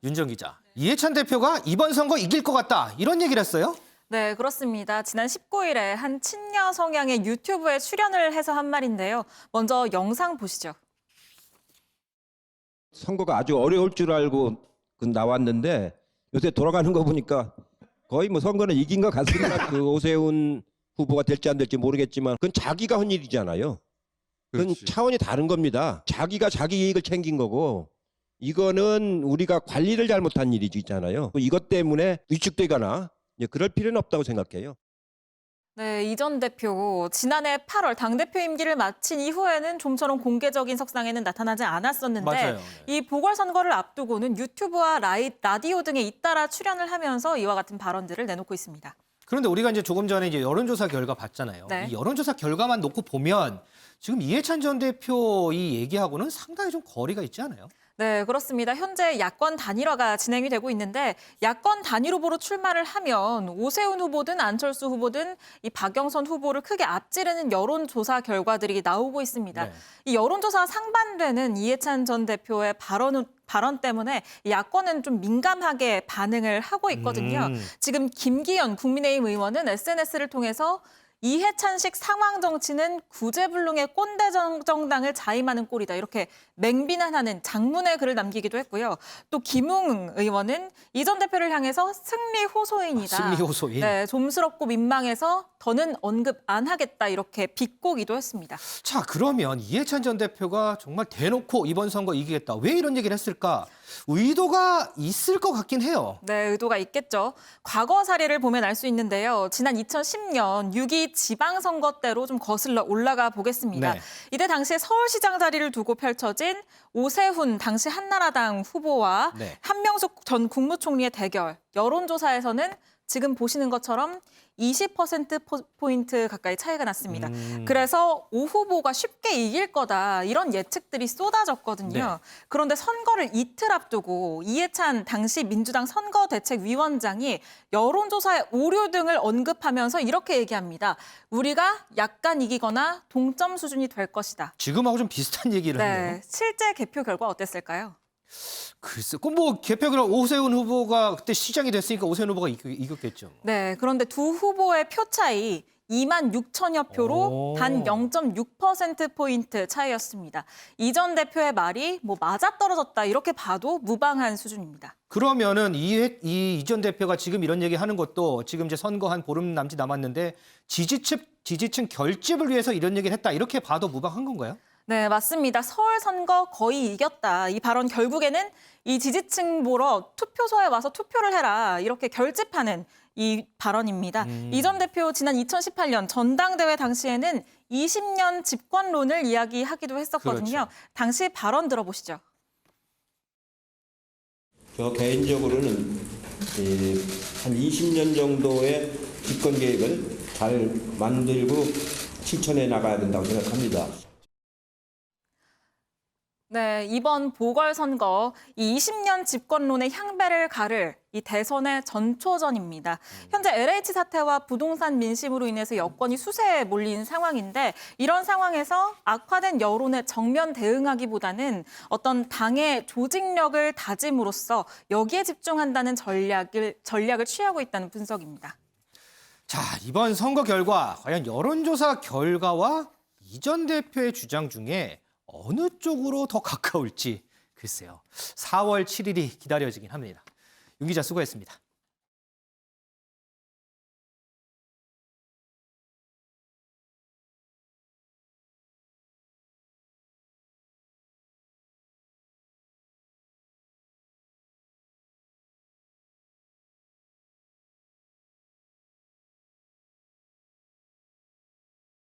윤정 기자, 이해찬 대표가 이번 선거 이길 것 같다 이런 얘기를 했어요? 네, 그렇습니다. 지난 19일에 한 친여 성향의 유튜브에 출연을 해서 한 말인데요. 먼저 영상 보시죠. 선거가 아주 어려울 줄 알고 나왔는데 요새 돌아가는 거 보니까 거의 뭐 선거는 이긴 것 같습니다. 그 오세훈 후보가 될지 안 될지 모르겠지만 그건 자기가 한 일이잖아요. 그건 그렇지. 차원이 다른 겁니다. 자기가 자기 이익을 챙긴 거고 이거는 우리가 관리를 잘못한 일이잖아요. 이것 때문에 위축되거나 그럴 필요는 없다고 생각해요. 네, 이 전 대표 지난해 8월 당대표 임기를 마친 이후에는 좀처럼 공개적인 석상에는 나타나지 않았었는데 맞아요. 이 보궐선거를 앞두고는 유튜브와 라디오 등에 잇따라 출연을 하면서 이와 같은 발언들을 내놓고 있습니다. 그런데 우리가 이제 조금 전에 이제 여론조사 결과 봤잖아요. 네. 이 여론조사 결과만 놓고 보면 지금 이해찬 전 대표 이 얘기하고는 상당히 좀 거리가 있지 않아요? 네, 그렇습니다. 현재 야권 단일화가 진행이 되고 있는데 야권 단일 후보로 출마를 하면 오세훈 후보든 안철수 후보든 이 박영선 후보를 크게 앞지르는 여론조사 결과들이 나오고 있습니다. 네. 이 여론조사 상반되는 이해찬 전 대표의 발언 때문에 야권은 좀 민감하게 반응을 하고 있거든요. 지금 김기현 국민의힘 의원은 SNS를 통해서 이해찬식 상황 정치는 구제불능의 꼰대 정당을 자임하는 꼴이다. 이렇게 맹비난하는 장문의 글을 남기기도 했고요. 또 김웅 의원은 이 전 대표를 향해서 승리 호소인이다. 승리 호소인. 네, 좀스럽고 민망해서 더는 언급 안 하겠다. 이렇게 비꼬기도 했습니다. 자, 그러면 이해찬 전 대표가 정말 대놓고 이번 선거 이기겠다. 왜 이런 얘기를 했을까? 의도가 있을 것 같긴 해요. 네, 의도가 있겠죠. 과거 사례를 보면 알 수 있는데요. 지난 2010년 6.2 지방선거 때로 좀 거슬러 올라가 보겠습니다. 네. 이때 당시에 서울시장 자리를 두고 펼쳐진 오세훈 당시 한나라당 후보와 네. 한명숙 전 국무총리의 대결. 여론조사에서는 지금 보시는 것처럼 20%포인트 가까이 차이가 났습니다. 그래서 오 후보가 쉽게 이길 거다 이런 예측들이 쏟아졌거든요. 네. 그런데 선거를 이틀 앞두고 이해찬 당시 민주당 선거대책위원장이 여론조사의 오류 등을 언급하면서 이렇게 얘기합니다. 우리가 약간 이기거나 동점 수준이 될 것이다. 지금하고 좀 비슷한 얘기를 했네요. 네, 실제 개표 결과 어땠을까요? 글쎄, 그럼 뭐 개표를 오세훈 후보가 그때 시장이 됐으니까 오세훈 후보가 이겼겠죠. 네, 그런데 두 후보의 표 차이 2만 6천여 표로 오. 단 0.6%포인트 차이였습니다. 이 전 대표의 말이 뭐 맞아떨어졌다 이렇게 봐도 무방한 수준입니다. 그러면은 이전 대표가 지금 이런 얘기 하는 것도 지금 이제 선거 한 보름 남짓 남았는데 지지층 결집을 위해서 이런 얘기를 했다 이렇게 봐도 무방한 건가요? 네, 맞습니다. 서울 선거 거의 이겼다. 이 발언 결국에는 이 지지층 보러 투표소에 와서 투표를 해라. 이렇게 결집하는 이 발언입니다. 이 전 대표 지난 2018년 전당대회 당시에는 20년 집권론을 이야기하기도 했었거든요. 그렇죠. 당시 발언 들어보시죠. 저 개인적으로는 한 20년 정도의 집권 계획을 잘 만들고 실천해 나가야 된다고 생각합니다. 네, 이번 보궐선거 이 20년 집권론의 향배를 가를 이 대선의 전초전입니다. 현재 LH 사태와 부동산 민심으로 인해서 여권이 수세에 몰린 상황인데 이런 상황에서 악화된 여론에 정면 대응하기보다는 어떤 당의 조직력을 다짐으로써 여기에 집중한다는 전략을 취하고 있다는 분석입니다. 자, 이번 선거 결과 과연 여론조사 결과와 이전 대표의 주장 중에 어느 쪽으로 더 가까울지 글쎄요. 4월 7일이 기다려지긴 합니다. 윤 기자 수고했습니다.